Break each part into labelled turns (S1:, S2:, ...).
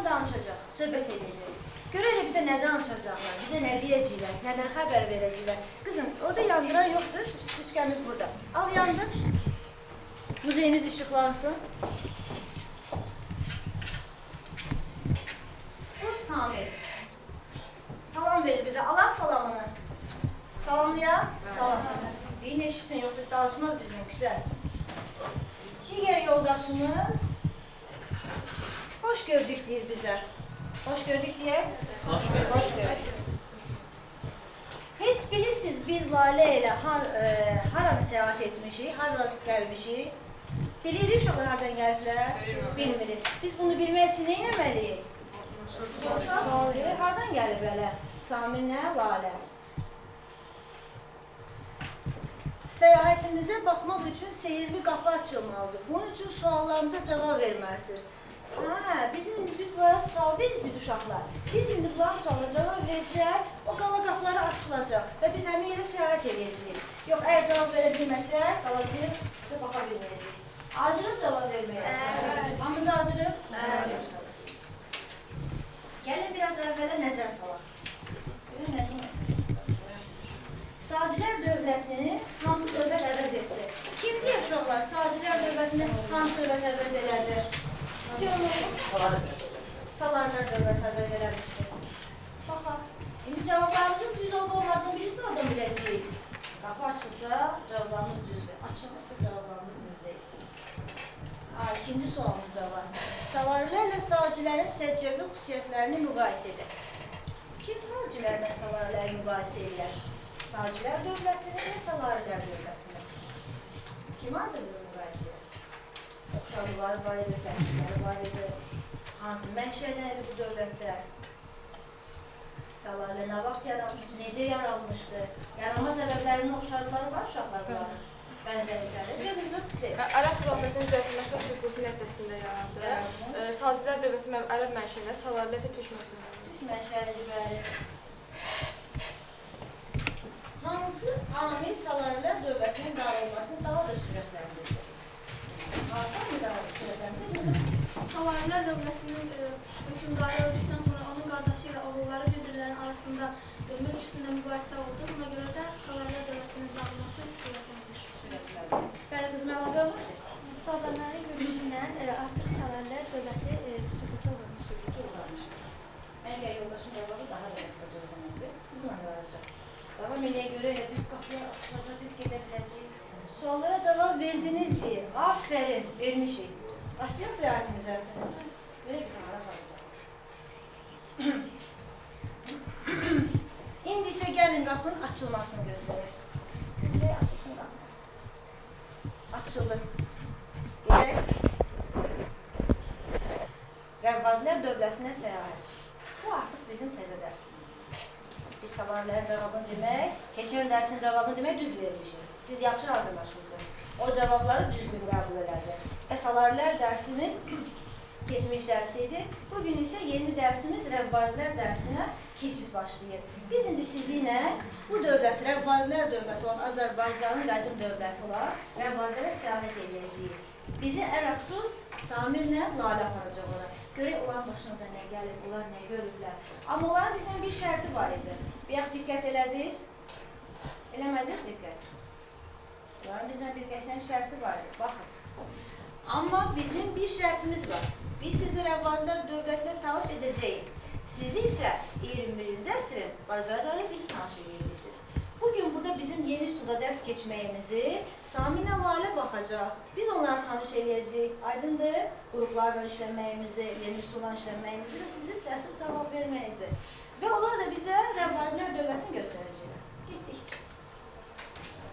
S1: danışacaq, söhbət edəcək. Görək bizə nə danışacaqlar, bizə nə deyəcəklər, nədən xəbər verəcəklər. Qızım, orada yandıran yoxdur, şişkəmiz burada. Al yandır. Muzeyimiz işıqlansın. Bu Samir. Salam verir bizə. Alaq salamını. Salamlayaq. Salam. İyi neşisin, yoxsa danışmaz bizimle. Güzel. Diğer yoldaşımız hoş gördük deyir bizə. Hoş gördük diye.
S2: Hoş gördük.
S1: Hoş gördük. Hiç bilirsiniz biz Lale ile haranı seyahat etmişik, haradan gəlmişik. Bilirik uşaqlar hardan gəliblər? Bilmirik. Biz bunu bilmək üçün nə etməliyik? Hardan gəlib belə? Samirlə Lalə. Səyahətimizə baxmaq üçün seyirli qapı açılmalıdır. Bunun üçün suallarımıza cavab verməlisiniz. Biz bunlara sual veririk biz uşaqlar. Biz indi bunlara suallara cavab versək, o qala qapıları açılacaq və biz həmin yerə səyahət edəcəyik. Yox, əgər cavab verə bilməsək, qalacaq və baxa bilməyəcəyik. Hazırıq cavab verməyə? Hamımız hazırıq? Gəlin biraz əvvələ nəzər salaq. Sacilər dövlətini hansı dövlət əvəz etdi? Kim deyir uşaqlar? Sacilər dövlətini hansı dövlət əvəz elədi? Salarlar dövlət əvəz eləmişdir. Baxaq. İndi cavablarımızın düz olmadığını bilirsiniz, adam biləcəyik. Qapı açılsa, cavablarımız düzdür. Açılmasa, cavablarımız düz deyil. İkinci sualımıza var. Salarlərlə sacilərin səccəvli xüsusiyyətlərini müqayisə edir. Kim sacilərlə salarləri müqayisə edir? Sacilər dövlətini və salarilər dövlətini. Kim hazırdır müqayisə edir? Oxşarlıqları var idi, fərqləri var idi. Hansı mənşədən idi bu dövlətlər? Salarilər nə vaxt yaranmışdı, necə yaranmışdı? Yaranma səbəblərinin oxşarlıqları var uşaqlar bunların. Bənzərlikləri. Bir qızım deyil.
S3: Ərəb xilafətinin zəifləməsi və süqutu nəticəsində yarandı. Sacilər dövləti ərəb mənşəli, salarilər isə türk mənşəli.
S1: Türk mənşəli, bəli. Hansı amil salarilər dövlətinin dağılmasını daha da sürətləndirdi? Hansı amil daha da sürətləndirdi?
S4: Salarilər dövlətinin hökmdarı öldükdən sonra onun qardaşı ilə oğulları bir-birlərinin arasında mülk üstündə mübahisə oldu. Buna görə də Salarilər dövlətinin dağılması sürətləndir.
S1: Bəli, qızım əlavə var.
S5: Slavanların görüşündən artıq Salarilər dövləti süquta uğramış.
S1: Məncə yoldaşın cavabı daha da qısa dövləndir. Bununla qarışıq. Davam eləyə görə biz qapılar açılacaq, biz gedə biləcəyik. Suallara cavab verdiniz deyə. Aferin, vermişik. Başlayaq səyahətimizə. Belə bizə hara qalacaq. İndi isə gəlin qapının açılmasını gözləmək. Gözləyə açılsın qapımız. Açıldı. Deyək. Rəvvadilər dövlətinə səyahət. Bu artıq bizim təzə dərsimiz. Biz salarların cavabını demək, keçən dərsin cavabını demək düz vermişik. Siz yaxşı hazırlaşmışsınız. O cavabları düzgün qəbul elədi. Salarilər dərsimiz keçmiş dərsi idi. Bugün isə yeni dərsimiz Rəvvadilər dərsinə keçid başlayır. Biz indi sizinlə bu dövlət, Rəvvadilər dövləti olan Azərbaycanın qədim dövləti olan Rəvvadilərə səyahət edəcəyik. Bizi ərəxsus Samirlə Lalə aparacaq olar. Görək onların başına da nə gəlib, onlar nə görüblər. Amma onların bizdən bir şərti var idi. Bir yax diqqət elədiniz? Eləmədiniz diqqət? Onların bizdən bir qəşən şərti var idi. Baxın. Amma bizim bir şərtimiz var. Biz sizi Rəvvadilər dövlətinə tanış edəcəyik. Sizi isə 21-ci əsrin bazarları bizi tanış edəcəksiniz. Bugün burada bizim yeni suda dərs keçməyimizi Samirlə Lalə baxacaq. Biz onları tanış edəcəyik. Aydındır, qruplarla işlənməyimizi, yeni sudan işlənməyimizi və sizin dərsi cavab verməyinizi. Və onlar da bizə Rəvvadilər dövlətini göstərəcəklər. Getdik.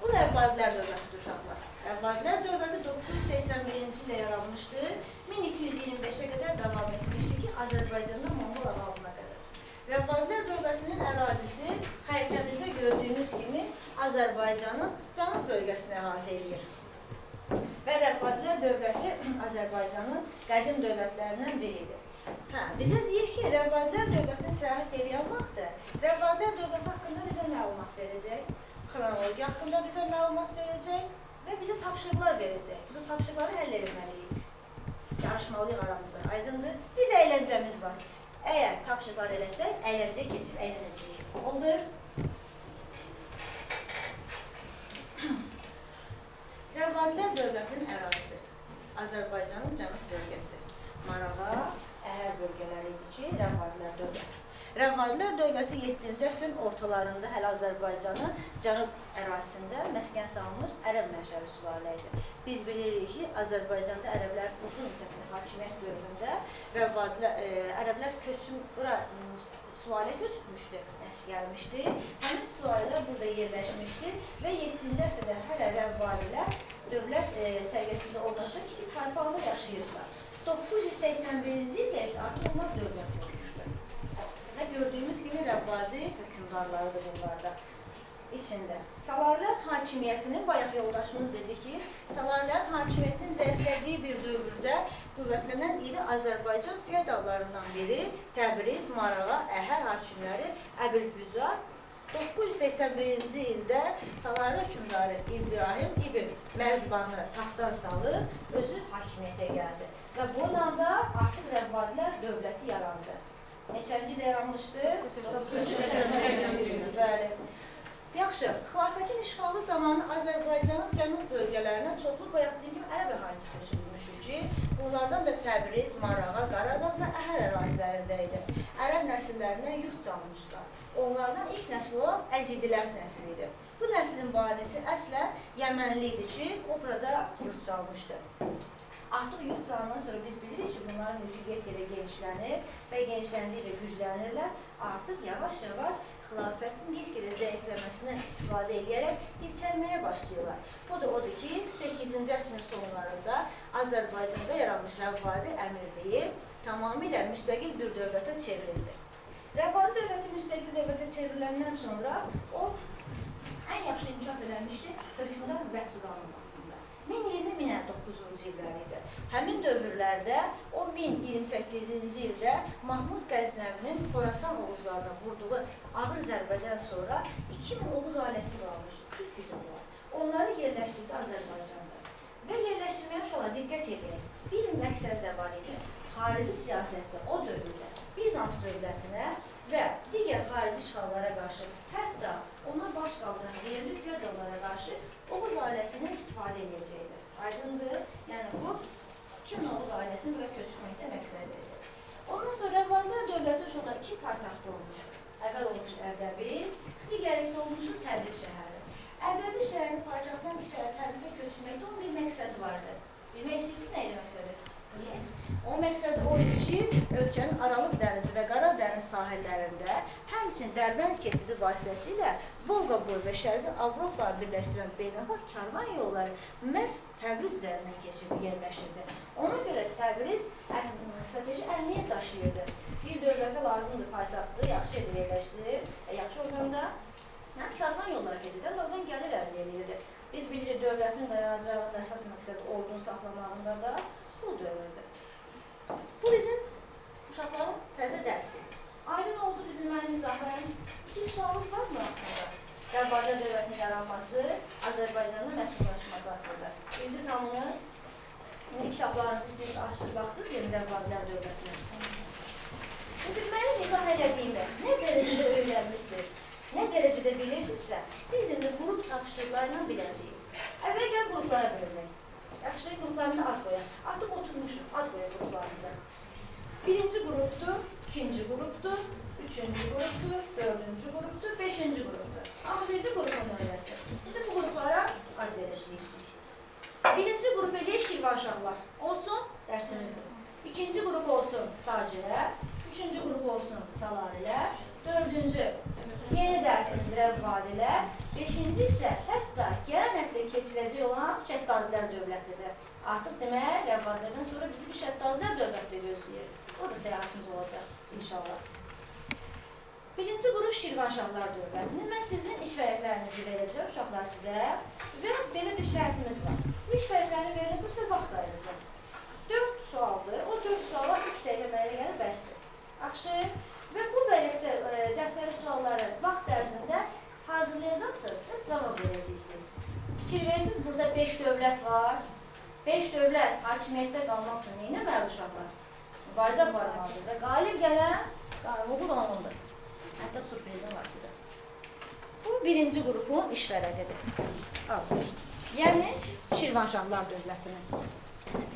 S1: Bu Rəvvadilər dövlətidir uşaqlar. Rəvvadilər dövləti 981-ci ildə yaranmışdır. 1225-ə qədər davam etmişdir ki, Azərbaycandan Moğol əhalına qədər. Rəvvadilər dövlətinin ərazisi xəritəmizdə gördüyünüz kimi Azərbaycanın cənub bölgəsini əhatə edir. Və Rəvvadilər dövləti Azərbaycanın qədim dövlətlərindən biridir. Bizə deyir ki, Rəvvadilər dövlətinə səyahət edən vaxtı Rəvvadilər dövləti haqqında bizə məlumat verəcək, xronologiya haqqında bizə məlumat verəcək və bizə tapşırıqlar verəcək. Biz o tapşırıqları həll etməliyik. yarışmalıyıq aramızda, aydındır. Bir də əyləncəmiz var. Əgər tapşırıqlar eləsək, əyləncə keçib əylənəcəyik. Oldu? Rəvadilər dövlətinin ərazisi, Azərbaycanın cənub bölgəsi, Marağa, Əhər bölgələri idi ki, Rəvadilər dövləti. Rəvadilər dövləti 7-ci əsrin ortalarında hələ Azərbaycanın cənub ərazisində məskən salmış ərəb mənşəli sülalə idi. Biz bilirik ki, Azərbaycanda ərəblər uzun müddətli hakimiyyət dövründə ərəblər bura sülalə köçmüşdü, nəsə gəlmişdi. Həmin sülalələr burada yerləşmişdi və 7-ci əsrdə hələ Rəvadilər dövlət səviyyəsində olmasa kiçik tayfalarla yaşayırdılar. 981-ci ildə isə artıq onlar dövlət olmuşdu. Və gördüyümüz kimi Rəvvadi hökümdarlarıdır bunlarda içində. Salarilər hakimiyyətinin, bayaq yoldaşımız dedi ki, Salarilər hakimiyyətinin zəiflədiyi bir dövrdə qüvvətlənən iri Azərbaycan feodallarından biri Təbriz, Marağa, Əhər hakimləri Əbülhücar 981-ci ildə Salarilər hökümdarı İbrahim İbn Mərzbanı taxtdan salıb, özü hakimiyyətə gəldi. Və bununla da artıq Rəvvadilər dövləti yarandı. Neçənci ilə yaranmışdı? 981-ci. Bəli. Yaxşı, xilafətin işğalı zamanı Azərbaycanın cənub bölgələrinə çoxlu bayaq dediyim kimi ərəb əhalisi köçürülmüşdür ki, bunlardan da Təbriz, Marağa, Qaradağ və Əhər ərazilərində idi. Ərəb nəsillərindən yurt çalmışlar. Onlardan ilk nəsil olan Əzidilər nəsli idi. Bu nəslin banisi əslən Yəmənli idi ki, o burada yurt çalmışdı. Artıq yurt çalandan sonra biz bilirik ki, bunların mülkü get-gedə genişlənir və genişləndikcə güclənirlər. Artıq yavaş-yavaş xilafətin get-gedə zəifləməsindən istifadə edərək dirçəlməyə başlayırlar. Bu da odur ki, 8-ci əsrin sonlarında Azərbaycanda yaranmış Rəvvadi əmirliyi tamamilə müstəqil bir dövlətə çevrildi. Rəvvadi dövləti müstəqil dövlətə çevriləndən sonra o ən yaxşı inkişaf edilmişdi hökmdar Bəhsuqanın vaxtında. 1020-1059-cu illəri idi. Həmin dövrlərdə o 1028-ci ildə Mahmud Qəznəvinin Xorasan Oğuzlarına vurduğu ağır zərbədən sonra 2000 Oğuz ailəsi qalmışdı, Türk idi onlar. Onları yerləşdirdi Azərbaycanda. Və yerləşdirməyə uşaqlar diqqət edin. Bir məqsəd də var idi. Xarici siyasətdə o dövrdə Bizans dövlətinə və digər xarici işğallara qarşı, hətta ona baş qaldıran yerli feodallara qarşı Oğuz ailəsini istifadə edəcəkdir. Aydındır? Yəni bu 2000 Oğuz ailəsini bura köçürməkdə məqsəd edir. Ondan sonra Rəvvadilər dövləti uşaqlar iki paytaxt olmuş. Əvvəl olmuş Ərdəbil, digəri isə olmuş Təbriz şəhəri. Ərdəbil şəhərinin paytaxtdan Təbrizə köçürməkdə onun bir məqsədi vardı. Bilmək istəyirsiniz nə idi məqsədi? O məqsəd o idi ki, ölkənin Aralıq dənizi və Qara dəniz sahillərində, həmçinin Dərbənd keçidi vasitəsilə Volqa boyu və Şərqi Avropa birləşdirən beynəlxalq karvan yolları məhz Təbriz üzərindən keçirdi, yerləşirdi. Ona görə Təbriz strateji əhəmiyyət daşıyırdı. Bir dövlətə lazımdır paytaxtı, yaxşı yerdə yerləşdirir, yaxşı ortamda karvan yolları keçirdi, oradan gəlir əldə edirdi. Biz bilirik, dövlətin dayanacağının əsas məqsədi ordunu saxlamağında da bu dövrüdür. Bu bizim uşaqların təzə dərsi. Aydın oldu bizim mənim izahım. Bir sualınız var mı haqqında? Rəvvadilər dövlətinin yaranması, Azərbaycanın məskunlaşması haqqında. Bildiniz hamınız, indi kitablarınızı siz açıb baxdınız yeni Rəvvadilər dövlətinə. Bugün mənim izah elədiyimdə nə dərəcədə öyrənmişsiniz, nə dərəcədə bilirsinizsə, biz indi qrup tapışlıqlarla biləcəyik. Əvvəl gəl qruplara bölmək. Yaxşı, qruplarımıza ad qoyaq. Artıq oturmuşuq, ad qoyaq qruplarımıza. Birinci qrupdur, ikinci qrupdur, üçüncü qrupdur, dördüncü qrupdur, beşinci qrupdur. Amma birinci qrupun nömrəsi. Şimdi bu qruplara ad verəcəyik. Birinci qrup eləyək Şirvanşahlar. Olsun dərsimizdir. İkinci qrup olsun Sacilər, üçüncü qrup olsun Salarilər, dördüncü yeni dərsimiz Rəvvadilər, beşinci isə hətta gələn həftə keçiləcək olan Şəddadilər dövlətidir. Artıq demək, Rəvvadilərdən sonra bizi bir Şəddadilər dövləti gözləyir. O da səyahətimiz olacaq inşallah. Birinci qrup Şirvanşahlar dövlətini. Mən sizin iş vərəqlərinizi verəcəm uşaqlar sizə və belə bir şərtimiz var. Bu iş vərəqlərini verirsə sizə vaxt ayıracaq. 4 sualdır. O 4 suala 3 dəqiqə mənə gəlib bəsdir. Yaxşı. Və bu vərəqdə dəftəri sualları vaxt ərzində hazırlayacaqsınız və cavab verəcəksiniz. Fikir verirsiniz, burada 5 dövlət var. 5 dövlət hakimiyyətdə qalmaq üçün neynəməli uşaqlar? Mübarizə aparmalıdır və qalib gələn uğur onundur. Hətta sürprizin var sizə. Bu birinci qrupun iş vərəqidir. Yəni Şirvanşahlar dövlətinin.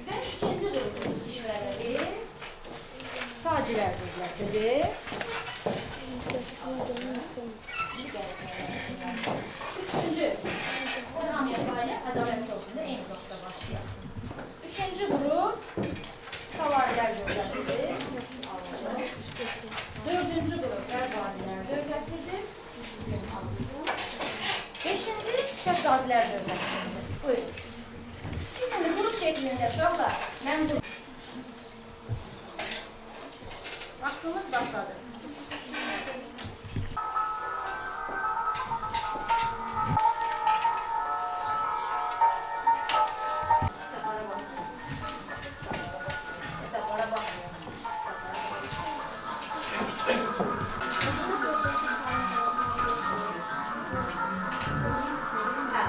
S1: Və ikinci qrupun iş vərəqi Sacilər dövlətidir. Üçüncü, o hamıya payla ədalətli olsun da eyni vaxtda başlayaq. Üçüncü qrup Savarilər dövlətidir. Dördüncü qrup Rəvvadilər dövlətidir. Beşinci Şəhzadilər dövlətidir. Buyurun. Siz indi qrup şəklində uşaqlar, mən bu vaxtımız başladı.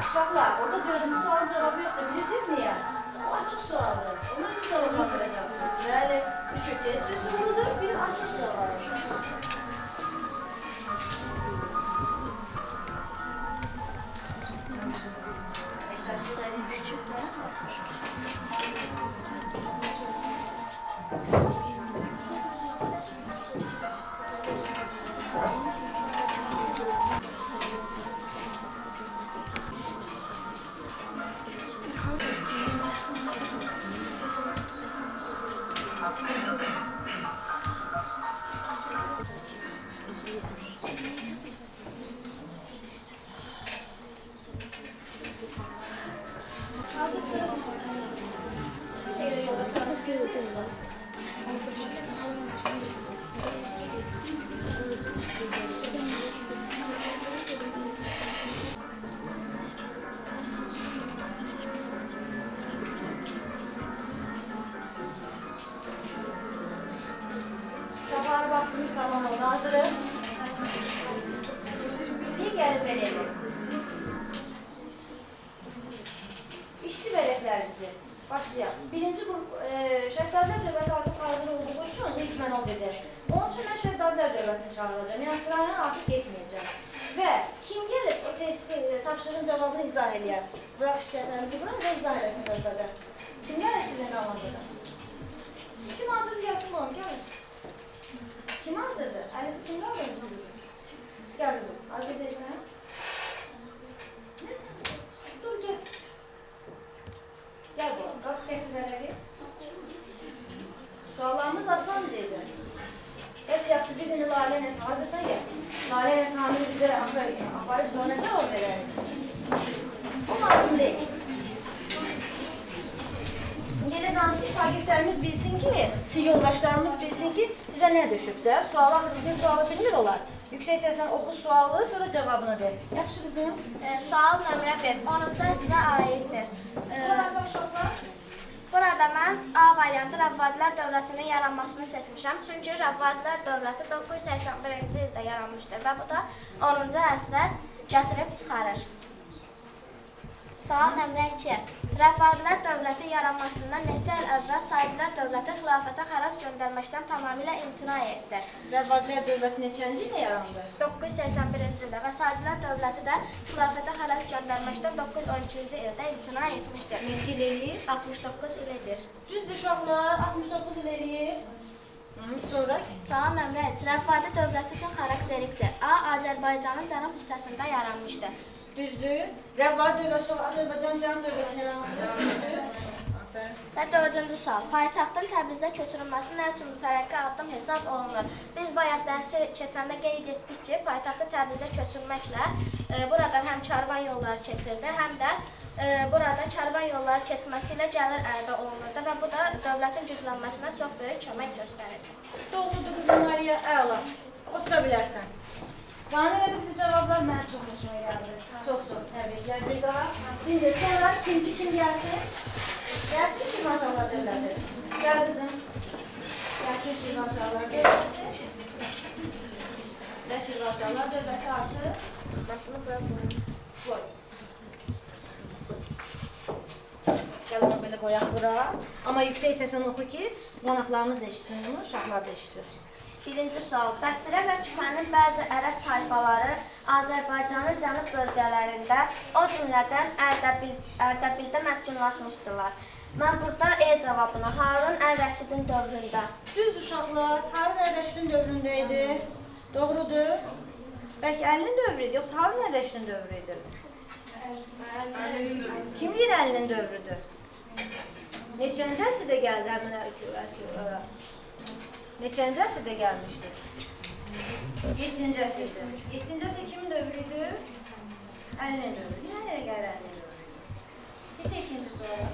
S1: Uşaqlar, orada dördüncü sualın cevabı yoxdur. Bilirsiniz niyə? O açıq sualdır. Onu özü cavablandıracaqsınız. Bəli, üçü test üsuludur, biri açıq sualdır. Sabahına vaxtımız tamam oldu. Hazırıq. Bir gəlib belə edin. İşçi vərəqlərimizi başlayaq. Birinci qrup Şəhzadilər dövləti artıq hazır olduğu üçün ilk mən o gedir. Onun üçün mən Şəhzadilər dövlətini çağıracağım. Yəni sırayla artıq getməyəcəm. Və kim gəlib o testi, tapşırığın cavabını izah eləyər? Bıraq işçilərimizi bura və izah eləsin dövlədə. Kim gəlir sizin qalmazda? Kim hazır gəlsin oğlum, gəlin. Kim hazırdır? Əlizi kim qaldırmışsınız? Gəl qızım, hazır deyilsən? Dur, gəl. Gəl bu, qalq gətir vərəqi. Suallarımız asan deyildi. Bəs yaxşı, biz indi Lalə ilə hazırsan gəl. Lalə ilə Samir bizə aparıb sonra cavab verərik. O lazım deyil. Elə danış ki, şagirdlərimiz bilsin ki, sizin yoldaşlarımız bilsin ki, sizə nə düşüb də? Sualı axı sizin sualı bilmir olar. Yüksək səsən oxu sualı, sonra cavabını ver. Yaxşı qızım.
S2: Sual nömrə 1. 10-cu əsrə aiddir. Burada mən A variantı Rəvvadilər dövlətinin yaranmasını seçmişəm. Çünki Rəvvadilər dövləti 981-ci ildə yaranmışdır və bu da 10-cu əsrə gətirib çıxarır. Sual nömrə 2. Rəvvadilər dövləti yaranmasından neçə il əvvəl Sacilər dövləti xilafətə xərac göndərməkdən tamamilə imtina etdi.
S1: Rəvvadilər dövləti neçənci ildə yarandı?
S2: 981-ci ildə və Sacilər dövləti də xilafətə xərac göndərməkdən 912-ci ildə imtina etmişdir.
S1: Neçə il eləyir?
S2: 69 il edir.
S1: Düzdür uşaqlar, 69 il eləyir. Sonra?
S2: Sual nömrə 3. Rəvvadi dövləti üçün xarakterikdir. A. Azərbaycanın cənub hissəsində yaranmışdır.
S1: Düzdür. Rəvvadi dövləti Azərbaycan cənub dövlətində yaranmışdır.
S2: Və 4-cü sual. Paytaxtın Təbrizə köçürülməsi nə üçün mütərəqqi addım hesab olunur? Biz bayaq dərsi keçəndə qeyd etdik ki, paytaxtı Təbrizə köçürməklə buradan həm karvan yolları keçirdi, həm də burada karvan yolları keçməsi ilə gəlir əldə olunurdu və bu da dövlətin güclənməsinə çox böyük kömək göstərirdi.
S1: Doğrudur qızım Mariya, əla. Otura bilərsən. Qanun elədi bizi cavablar mənə çox xoşuma gəldi. Çox-çox təbriklər bir daha. İndi sonra ikinci kim gəlsin? Gəlsin Şirvanşahlar dövləti. Gəl qızım. Gəlsin Şirvanşahlar dövləti. Və Şirvanşahlar dövləti artıq.
S2: Bunu bura qoyun.
S1: Qoy. Gəl ona belə səni qoyaq bura. Amma yüksək səsən oxu ki, qonaqlarımız da eşitsin bunu, uşaqlar da eşitsin.
S2: Birinci sual. Bəsrə və Küfənin bəzi ərəb tayfaları Azərbaycanın cənub bölgələrində, o cümlədən Ərdəbildə məskunlaşmışdılar. Mən burada cavabını Harun Əl-Rəşidin dövründə.
S1: Düz uşaqlar, Harun Əl-Rəşidin dövründə idi. Doğrudur. Bəlkə Əlinin dövrü idi, yoxsa Harun Əl-Rəşidin dövrü idi? Kim deyir Əlinin dövrüdür? Neçənci əsrdə gəldi həmin ora? Neçənci əsrdə gəlmişdir? 7-ci əsrdə. 7-ci əsr kimin dövrüydü? Əlinin dövrü. Nəyə gəlir Əlinin dövrü? Necə ikinci sual?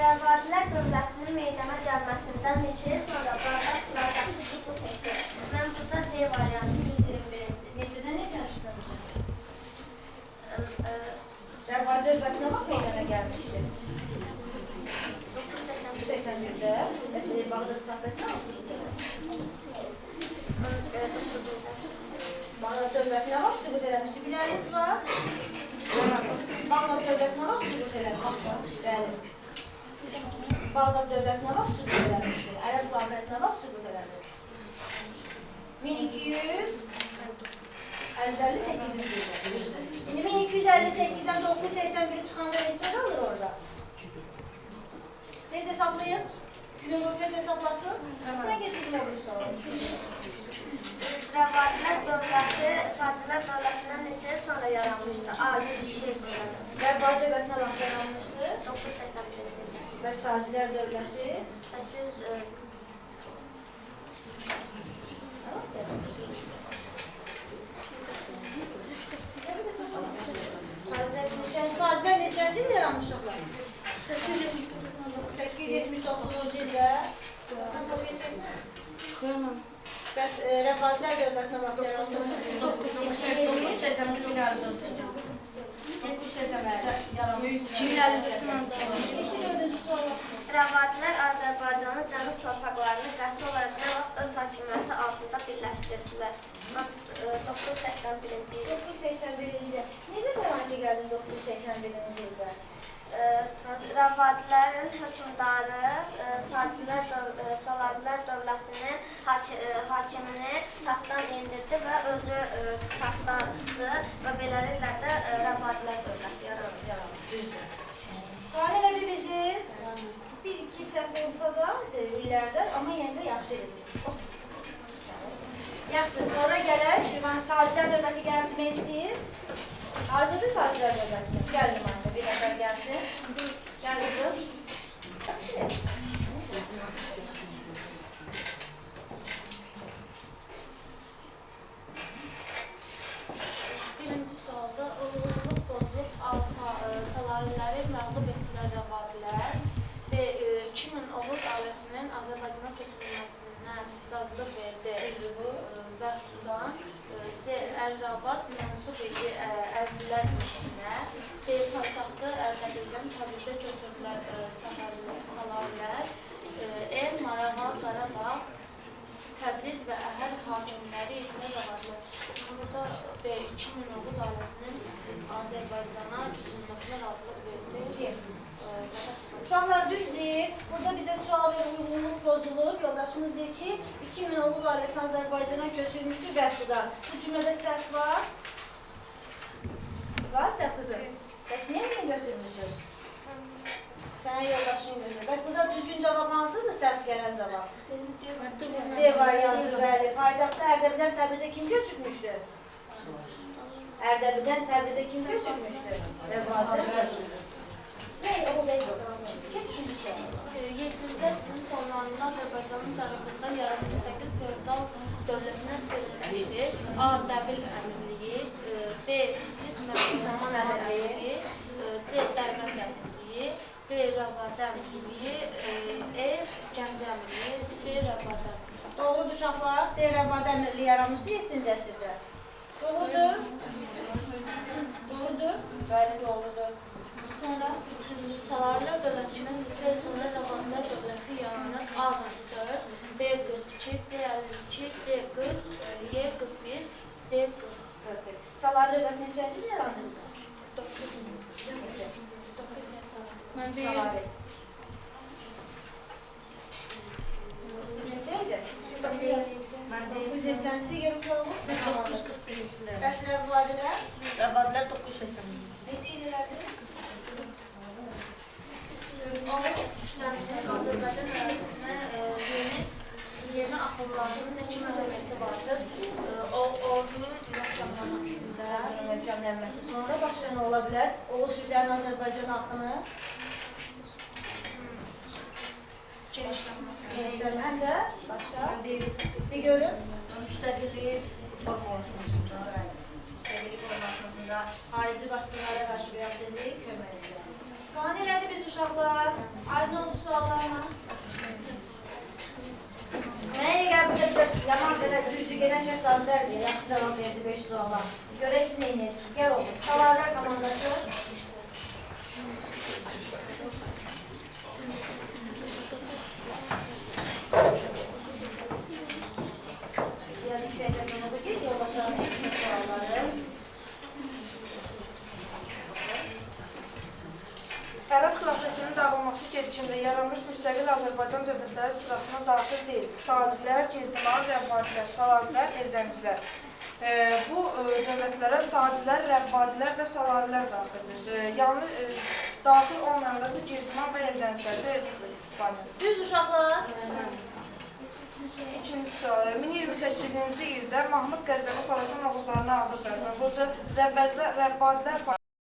S2: Rəvadilər dövlətinin meydana gəlməsindən neçə il sonra Bağdad Pıradakı süqut etdi. Mən burada D variantı 121-ci.
S1: Neçədən neçən çıxmışsın? Rəvad dövlətinə bax meydana gəlmişdir. 981-də. Məsələn, Bağdad Pıradakı hansı idi? Bağdad dövlətinə bax süqut eləmişdir. Biləriniz var? Bağdad dövlətinə bax süqut eləmişdir. Bəli. Bağdad dövlətinə bax süqut eləmişdir. Ərəb dövlətinə bax süqut eləmişdir. 1258-ci ildə. İndi 1258-dən 981-i çıxanda neçə qalır orada? Tez hesablayın. Fiziolog tez hesablasın. Sən geçin olursa.
S2: Rəvadilər dövləti Sacilər dövlətindən neçə il sonra yaranmışdı? A. 102 il burada.
S1: Rəvad dövlətinə bax yaranmışdı.
S2: 981-ci ildə.
S1: Və Sacilər dövləti
S2: 800
S1: Sacilər neçənci il yaranmışıqlar? 879-cu ildə. Bəs Rəvadilər dövlətinə bax yaranmışdı. 984-cü sual.
S2: Rəvadilər Azərbaycanın cənub torpaqlarını qəti olaraq nə vaxt öz hakimiyyəti altında birləşdirdilər? 981-ci il.
S1: 981-ci ildə. Necə qəranti gəldin 981-ci ildə?
S2: Rəvadilərin hökmdarı Saladilər dövlətinin hakimini taxtdan indirdi və özü taxtdan çıxdı və beləliklə də Rəvadilər dövləti yarandı.
S1: Qane elədi bizi. Bir-iki səhv olsa da illərdə, amma yenə də yaxşı edir. Yaxşı, sonra gələk Şirvan Sacilər dövləti gəlmək istəyir. Hazırdır Sacilər dövləti. Gəldim anne, bir nəfər gəlsin. Gəl qızım.
S3: Birinci sualda uğurluq bozulub Salariləri məğlub etdilər Rəvadilər və 2000 Oğuz ailəsinin Azərbaycana köçürülməsindən razılıq verdi və Sudan C. Əl-Rabat mənsub idi Əzdilər nəslinə B. Paytaxtı Ərdəbildən Təbrizdə köçürdülər Salarilər E. Marağa, Qarabağ, Təbriz və Əhəl hakimləri etmək Rəvadilər. Burada B. 2000 Oğuz ailəsinin Azərbaycana köçürülməsinə razılıq verdi.
S1: Uşaqlar düz deyir. Burada bizə sual və uyğunluq pozulub. Yoldaşımız deyir ki, 2000 Oğuz ailəsi Azərbaycana köçürmüşdür və Sudan. Bu cümlədə səhv var. Var səhv qızım. Bəs niyə bunu götürmüşsünüz? Sən yoldaşın götür. Bəs burada düzgün cavab hansıdır? Səhv gələn cavab. D variantı, bəli. Paytaxtda Ərdəbildən Təbrizə kim köçürmüşdür? Ərdəbildən Təbrizə kim köçürmüşdür? Rəvadilər. Keçici sual.
S3: 7-ci əsrin sonlarında Azərbaycanın cənubunda yarım müstəqil feodal dövlətinə çevrilmişdir. A. Dəbil əmirliyi, B. Tiflis Məhkəməsi əmirliyi, C. Dərbənd əmirliyi, D. Rəvadə əmirliyi, E. Gəncə əmirliyi, D. Rəvadə əmirliyi.
S1: Doğrudur uşaqlar. D. Rəvadə əmirliyi yaranmışdı 7-ci əsrdə. Doğrudur. Doğrudur. Bəli, doğrudur. Sonra?
S3: Üçüncü Salarilər dövlətindən neçə il sonra Rəvadilər dövləti yaranır? A. 44, B. 42, C. 52, D. 40, Y. 41, D. 40.
S1: Salarilər dövləti neçənci il yarandı?
S3: 9
S1: Salarilər. Neçə il elədiniz?
S3: Oğuz türklərinin Azərbaycan ərazisinə yeni axınlarının nə kimi əhəmiyyəti vardır? Ordunun möhkəmlənməsində.
S1: Ordunun möhkəmlənməsi. Sonra başqa nə ola bilər? Oğuz türklərinin Azərbaycan axını genişlənməsi. Həm də başqa? Bir görün. Müstəqillik formalaşmasında, müstəqillik formalaşmasında xarici basqınlara qarşı reaktivlik kömək edir. Sana nə elədi biz uşaqlar? Aydın oldu suallarına. Mənə elə burada yaman qədər düzdür, gələn şəhətlərdir, yaxşı cavab verdi 5 suala. Görək siz nə edirsiniz? Gəl olun. Salarlar komandası. Biraz yüksək səslə oxu ki, yoldaşlarım sualları.
S6: Ərəb xilafətinin dağılması gedişində yaranmış müstəqil Azərbaycan dövlətləri sırasına daxil deyil. Sacilər, Girdman, Rəbbadilər, Salarilər, Eldənizlər. Bu dövlətlərə Sacilər, Rəbbadilər və Salarilər daxildir. Yalnız daxil olmayanlar ise Girdman və Eldənizlər.
S1: Düz uşaqlar.
S6: İkinci sual. 1028-ci ildə Mahmud Qəzvini Xorasan Oğuzlarına aldı. Burada Rəbbadilər